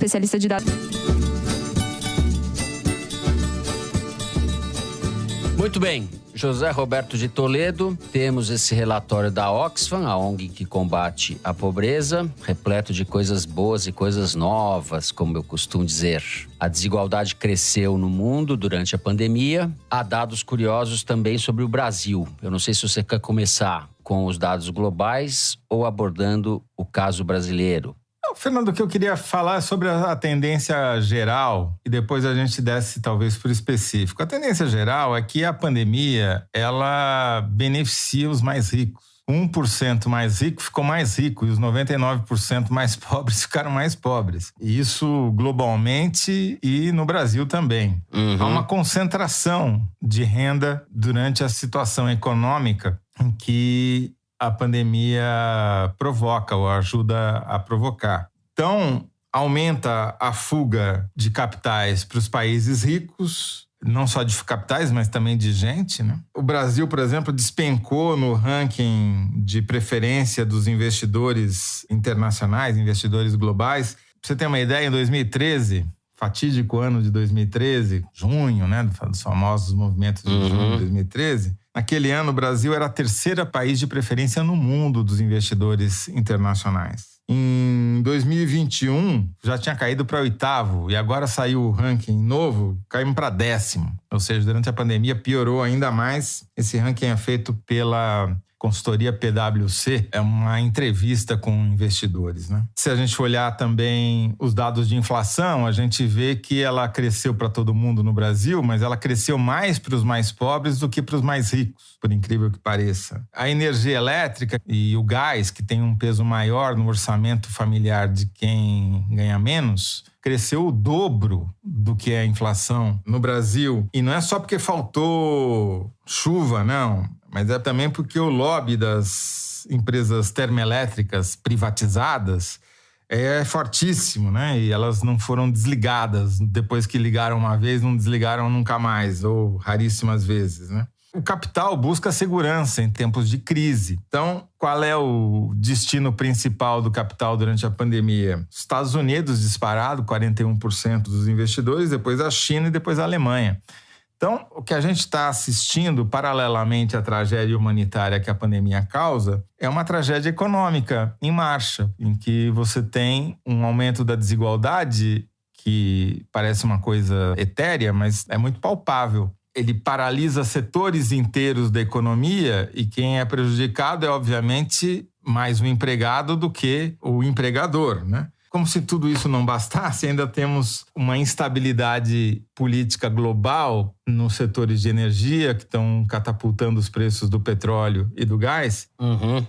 especialista de dados. Muito bem, José Roberto de Toledo, temos esse relatório da Oxfam, a ONG que combate a pobreza, repleto de coisas boas e coisas novas, como eu costumo dizer. A desigualdade cresceu no mundo durante a pandemia. Há dados curiosos também sobre o Brasil. Eu não sei se você quer começar com os dados globais ou abordando o caso brasileiro. Fernando, o que eu queria falar é sobre a tendência geral e depois a gente desce talvez por específico. A tendência geral é que a pandemia, ela beneficia os mais ricos. 1% mais rico ficou mais rico e os 99% mais pobres ficaram mais pobres. E isso globalmente e no Brasil também. Há uma concentração de renda durante a situação econômica em que a pandemia provoca ou ajuda a provocar. Então, aumenta a fuga de capitais para os países ricos, não só de capitais, mas também de gente, né? O Brasil, por exemplo, despencou no ranking de preferência dos investidores internacionais, investidores globais. Para você ter uma ideia, em 2013, fatídico ano de 2013, junho, né, dos famosos movimentos de junho de 2013, naquele ano o Brasil era o terceiro país de preferência no mundo dos investidores internacionais. Em 2021, já tinha caído para 8º e agora saiu o ranking novo, caímos para 10º. Ou seja, durante a pandemia piorou ainda mais. Esse ranking é feito pela consultoria PwC, é uma entrevista com investidores, né? Se a gente olhar também os dados de inflação, a gente vê que ela cresceu para todo mundo no Brasil, mas ela cresceu mais para os mais pobres do que para os mais ricos, por incrível que pareça. A energia elétrica e o gás, que tem um peso maior no orçamento familiar de quem ganha menos, cresceu o dobro do que é a inflação no Brasil. E não é só porque faltou chuva, não, mas é também porque o lobby das empresas termoelétricas privatizadas é fortíssimo, né? E elas não foram desligadas. Depois que ligaram uma vez, não desligaram nunca mais, ou raríssimas vezes, né? O capital busca segurança em tempos de crise. Então, qual é o destino principal do capital durante a pandemia? Estados Unidos disparado, 41% dos investidores, depois a China e depois a Alemanha. Então, o que a gente está assistindo, paralelamente à tragédia humanitária que a pandemia causa, é uma tragédia econômica em marcha, em que você tem um aumento da desigualdade que parece uma coisa etérea, mas é muito palpável. Ele paralisa setores inteiros da economia e quem é prejudicado é, obviamente, mais o empregado do que o empregador, né? Como se tudo isso não bastasse, ainda temos uma instabilidade política global nos setores de energia que estão catapultando os preços do petróleo e do gás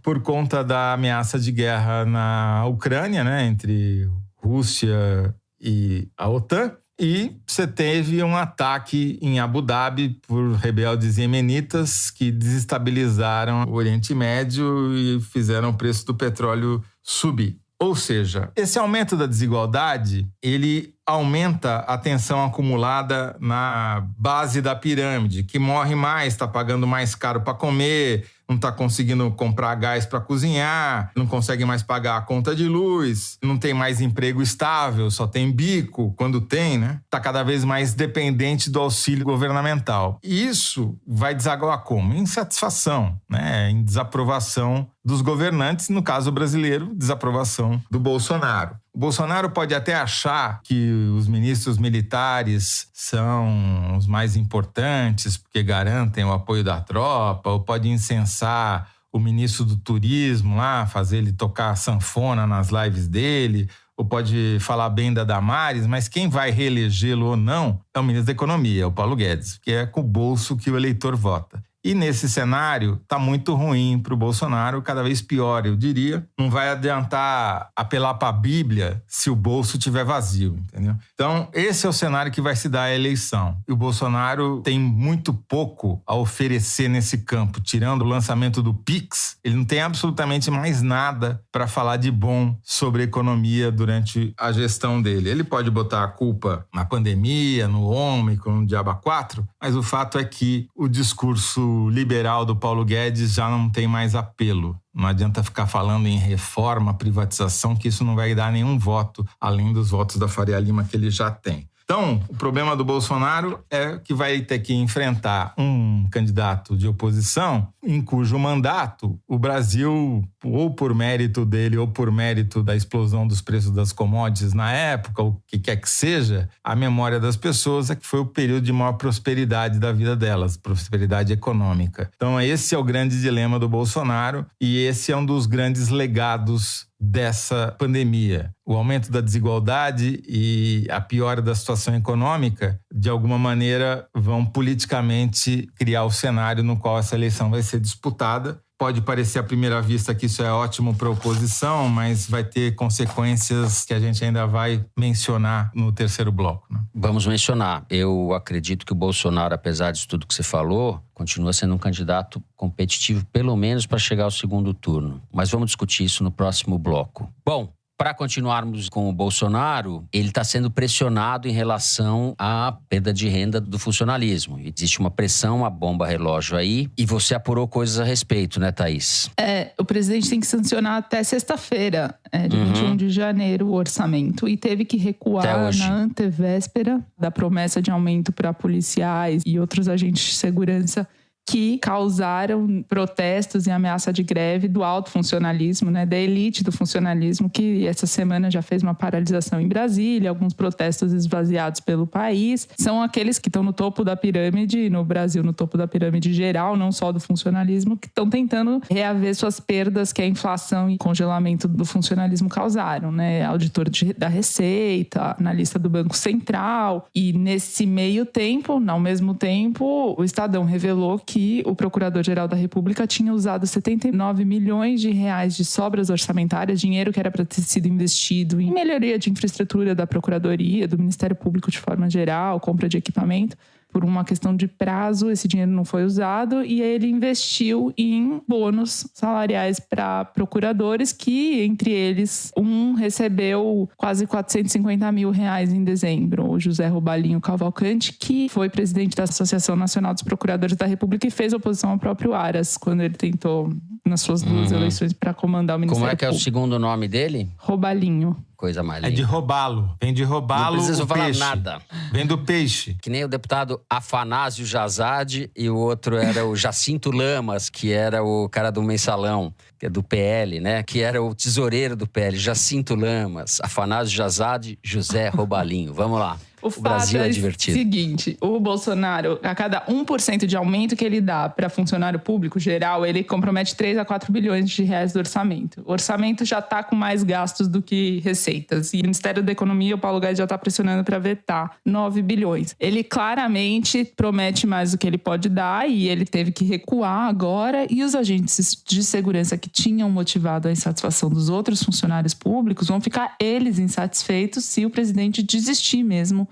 por conta da ameaça de guerra na Ucrânia, né, entre Rússia e a OTAN. E você teve um ataque em Abu Dhabi por rebeldes iemenitas que desestabilizaram o Oriente Médio e fizeram o preço do petróleo subir. Ou seja, esse aumento da desigualdade, ele aumenta a tensão acumulada na base da pirâmide, que morre mais, está pagando mais caro para comer, não está conseguindo comprar gás para cozinhar, não consegue mais pagar a conta de luz, não tem mais emprego estável, só tem bico quando tem, né? Está cada vez mais dependente do auxílio governamental. E isso vai desaguar como? Em insatisfação, né? Em desaprovação dos governantes, no caso brasileiro, desaprovação do Bolsonaro. O Bolsonaro pode até achar que os ministros militares são os mais importantes porque garantem o apoio da tropa, ou pode incensar o ministro do turismo lá, fazer ele tocar sanfona nas lives dele, ou pode falar bem da Damares, mas quem vai reelegê-lo ou não é o ministro da Economia, o Paulo Guedes, que é com o bolso que o eleitor vota. E nesse cenário, está muito ruim para o Bolsonaro, cada vez pior, eu diria. Não vai adiantar apelar para a Bíblia se o bolso estiver vazio, entendeu? Então, esse é o cenário que vai se dar à eleição. E o Bolsonaro tem muito pouco a oferecer nesse campo. Tirando o lançamento do Pix, ele não tem absolutamente mais nada para falar de bom sobre a economia durante a gestão dele. Ele pode botar a culpa na pandemia, no Ômicron, no Diabo 4, mas o fato é que o discurso discurso liberal do Paulo Guedes já não tem mais apelo. Não adianta ficar falando em reforma, privatização, que isso não vai dar nenhum voto, além dos votos da Faria Lima que ele já tem. Então, o problema do Bolsonaro é que vai ter que enfrentar um candidato de oposição em cujo mandato o Brasil, ou por mérito dele ou por mérito da explosão dos preços das commodities na época, o que quer que seja, a memória das pessoas é que foi o período de maior prosperidade da vida delas, prosperidade econômica. Então, esse é o grande dilema do Bolsonaro e esse é um dos grandes legados dessa pandemia. O aumento da desigualdade e a piora da situação econômica, de alguma maneira, vão politicamente criar o cenário no qual essa eleição vai ser disputada. Pode parecer à primeira vista que isso é ótimo para a oposição, mas vai ter consequências que a gente ainda vai mencionar no terceiro bloco, né? Vamos mencionar. Eu acredito que o Bolsonaro, apesar disso tudo que você falou, continua sendo um candidato competitivo, pelo menos para chegar ao segundo turno. Mas vamos discutir isso no próximo bloco. Bom, para continuarmos com o Bolsonaro, ele está sendo pressionado em relação à perda de renda do funcionalismo. Existe uma pressão, uma bomba relógio aí, e você apurou coisas a respeito, né, Thaís? O presidente tem que sancionar até sexta-feira, de 21 de janeiro, o orçamento, e teve que recuar na antevéspera da promessa de aumento para policiais e outros agentes de segurança que causaram protestos e ameaça de greve do alto funcionalismo, né, da elite do funcionalismo, que essa semana já fez uma paralisação em Brasília, alguns protestos esvaziados pelo país. São aqueles que estão no topo da pirâmide, no Brasil, no topo da pirâmide geral, não só do funcionalismo, que estão tentando reaver suas perdas que a inflação e congelamento do funcionalismo causaram, né? Auditor da Receita, analista do Banco Central. E nesse meio tempo, ao mesmo tempo, o Estadão revelou que o Procurador-Geral da República tinha usado 79 milhões de reais de sobras orçamentárias, dinheiro que era para ter sido investido em melhoria de infraestrutura da Procuradoria, do Ministério Público de forma geral, compra de equipamento. Por uma questão de prazo, esse dinheiro não foi usado e ele investiu em bônus salariais para procuradores que, entre eles, um recebeu quase 450 mil reais em dezembro. O José Robalinho Cavalcante, que foi presidente da Associação Nacional dos Procuradores da República e fez oposição ao próprio Aras, quando ele tentou, nas suas duas eleições, para comandar o Ministério Público. Como é que é o segundo nome dele? Robalinho. Coisa mais linda. É de roubá-lo. Vem de roubá-lo. Não preciso falar peixe. nada. Vem do peixe. Que nem o deputado Afanásio Jazade e o outro era o Jacinto Lamas, que era o cara do Mensalão, que é do PL, né? Que era o tesoureiro do PL, Jacinto Lamas, Afanásio Jazade, José Robalinho. Vamos lá. O Brasil é divertido. O seguinte, o Bolsonaro, a cada 1% de aumento que ele dá para funcionário público geral, ele compromete 3 a 4 bilhões de reais do orçamento. O orçamento já está com mais gastos do que receitas. E o Ministério da Economia, o Paulo Guedes já está pressionando para vetar 9 bilhões. Ele claramente promete mais do que ele pode dar e ele teve que recuar agora. E os agentes de segurança que tinham motivado a insatisfação dos outros funcionários públicos vão ficar eles insatisfeitos se o presidente desistir mesmo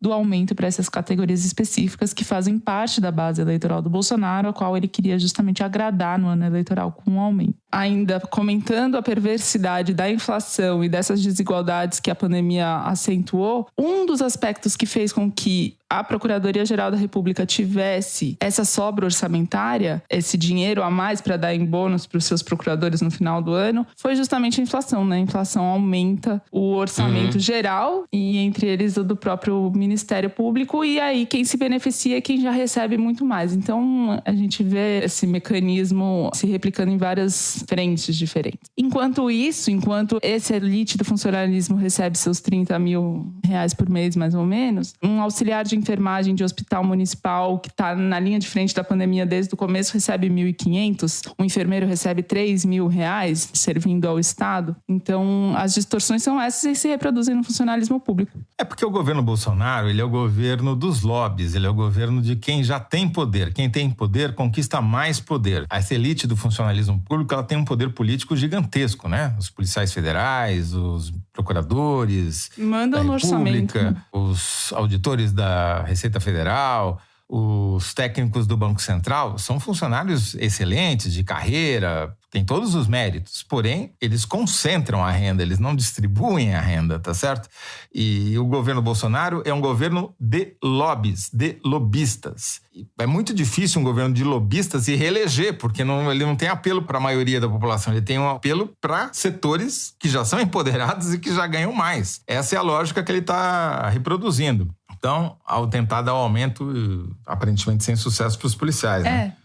do aumento para essas categorias específicas que fazem parte da base eleitoral do Bolsonaro, a qual ele queria justamente agradar no ano eleitoral com um aumento. Ainda comentando a perversidade da inflação e dessas desigualdades que a pandemia acentuou, um dos aspectos que fez com que a Procuradoria-Geral da República tivesse essa sobra orçamentária, esse dinheiro a mais para dar em bônus para os seus procuradores no final do ano, foi justamente a inflação, né? A inflação aumenta o orçamento geral e entre eles o do próprio Ministério Público, e aí quem se beneficia é quem já recebe muito mais. Então a gente vê esse mecanismo se replicando em várias frentes diferentes. Enquanto isso, enquanto esse elite do funcionalismo recebe seus 30 mil reais por mês, mais ou menos, um auxiliar de enfermagem de hospital municipal que está na linha de frente da pandemia desde o começo recebe 1.500, um enfermeiro recebe 3 mil reais servindo ao Estado. Então, as distorções são essas e se reproduzem no funcionalismo público. É porque o governo Bolsonaro, ele é o governo dos lobbies, ele é o governo de quem já tem poder. Quem tem poder conquista mais poder. Essa elite do funcionalismo público, ela tem um poder político gigantesco, né? Os policiais federais, os procuradores mandam no orçamento, né? Os auditores da Receita Federal, os técnicos do Banco Central, são funcionários excelentes, de carreira, tem todos os méritos, porém, eles concentram a renda, eles não distribuem a renda, tá certo? E o governo Bolsonaro é um governo de lobbies, de lobistas. É muito difícil um governo de lobistas se reeleger, porque ele não tem apelo para a maioria da população, ele tem um apelo para setores que já são empoderados e que já ganham mais. Essa é a lógica que ele está reproduzindo. Então, ao tentar dar um aumento, aparentemente sem sucesso para os policiais, né?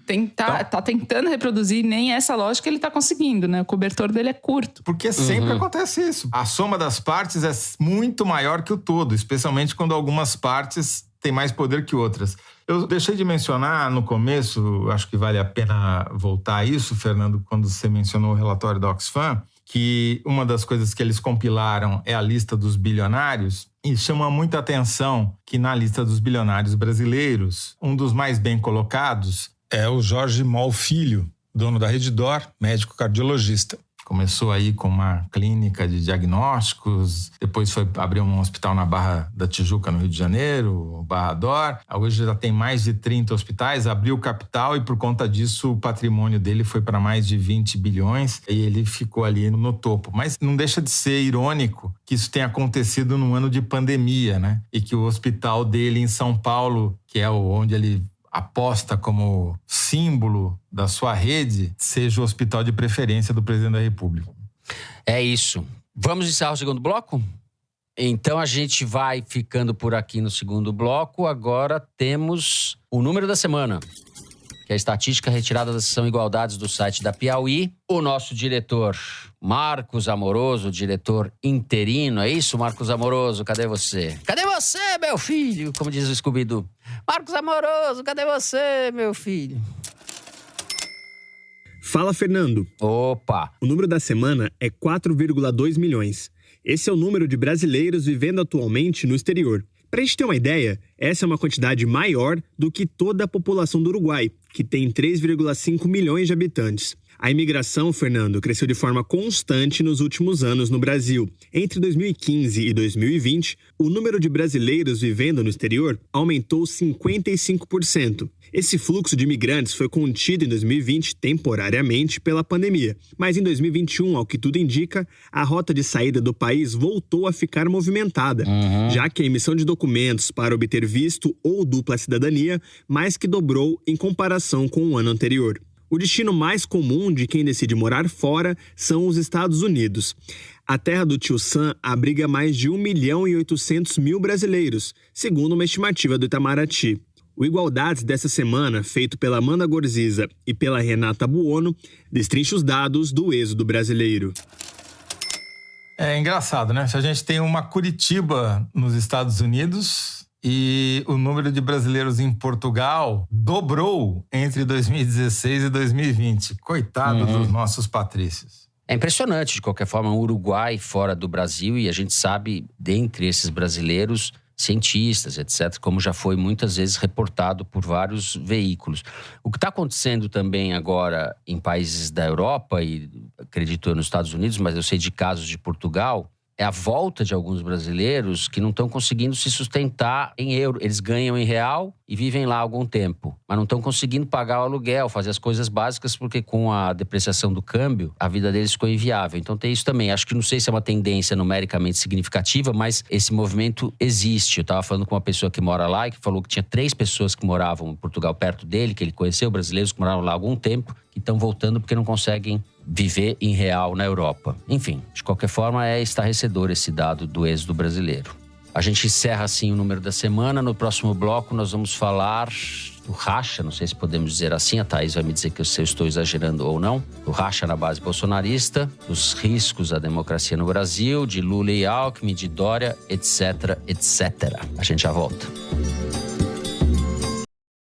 Tá tentando reproduzir, nem essa lógica ele tá conseguindo, né? O cobertor dele é curto. Porque sempre acontece isso. A soma das partes é muito maior que o todo, especialmente quando algumas partes têm mais poder que outras. Eu deixei de mencionar no começo, acho que vale a pena voltar a isso, Fernando, quando você mencionou o relatório da Oxfam, que uma das coisas que eles compilaram é a lista dos bilionários, e chama muita atenção que na lista dos bilionários brasileiros, um dos mais bem colocados é o Jorge Moll Filho, dono da Redditor, médico cardiologista. Começou aí com uma clínica de diagnósticos, depois foi abrir um hospital na Barra da Tijuca, no Rio de Janeiro, o Barra D'Or. Hoje já tem mais de 30 hospitais, abriu capital e por conta disso o patrimônio dele foi para mais de 20 bilhões e ele ficou ali no topo. Mas não deixa de ser irônico que isso tenha acontecido num ano de pandemia, né? E que o hospital dele em São Paulo, que é onde ele aposta como símbolo da sua rede, seja o hospital de preferência do presidente da República. É isso. Vamos encerrar o segundo bloco? Então a gente vai ficando por aqui no segundo bloco. Agora temos o número da semana, que é a estatística retirada da seção Igualdades do site da Piauí. O nosso diretor Marcos Amoroso, diretor interino, é isso, Marcos Amoroso? Cadê você? Cadê você, meu filho? Como diz o Scooby-Doo. Marcos Amoroso, cadê você, meu filho? Fala, Fernando. Opa! O número da semana é 4,2 milhões. Esse é o número de brasileiros vivendo atualmente no exterior. Para a gente ter uma ideia, essa é uma quantidade maior do que toda a população do Uruguai, que tem 3,5 milhões de habitantes. A imigração, Fernando, cresceu de forma constante nos últimos anos no Brasil. Entre 2015 e 2020, o número de brasileiros vivendo no exterior aumentou 55%. Esse fluxo de imigrantes foi contido em 2020 temporariamente pela pandemia, mas em 2021, ao que tudo indica, a rota de saída do país voltou a ficar movimentada, já que a emissão de documentos para obter visto ou dupla cidadania mais que dobrou em comparação com o ano anterior. O destino mais comum de quem decide morar fora são os Estados Unidos. A terra do Tio Sam abriga mais de 1.800.000 brasileiros, segundo uma estimativa do Itamaraty. O Igualdades dessa semana, feito pela Amanda Gorziza e pela Renata Buono, destrincha os dados do êxodo brasileiro. É engraçado, né? Se a gente tem uma Curitiba nos Estados Unidos e o número de brasileiros em Portugal dobrou entre 2016 e 2020. Coitado dos nossos patrícios. É impressionante, de qualquer forma, o Uruguai fora do Brasil, e a gente sabe, dentre esses brasileiros, cientistas, etc., como já foi muitas vezes reportado por vários veículos. O que está acontecendo também agora em países da Europa, e acredito nos Estados Unidos, mas eu sei de casos de Portugal, é a volta de alguns brasileiros que não estão conseguindo se sustentar em euro. Eles ganham em real e vivem lá há algum tempo, mas não estão conseguindo pagar o aluguel, fazer as coisas básicas, porque com a depreciação do câmbio, a vida deles ficou inviável. Então tem isso também. Acho que não sei se é uma tendência numericamente significativa, mas esse movimento existe. Eu estava falando com uma pessoa que mora lá e que falou que tinha 3 pessoas que moravam em Portugal perto dele, que ele conheceu, brasileiros que moraram lá há algum tempo, que estão voltando porque não conseguem viver em real na Europa. Enfim, de qualquer forma, é estarrecedor esse dado do êxodo brasileiro. A gente encerra assim o número da semana. No próximo bloco nós vamos falar do racha, não sei se podemos dizer assim, a Thaís vai me dizer que eu estou exagerando ou não, do racha na base bolsonarista, dos riscos à democracia no Brasil, de Lula e Alckmin, de Dória, etc, etc. A gente já volta.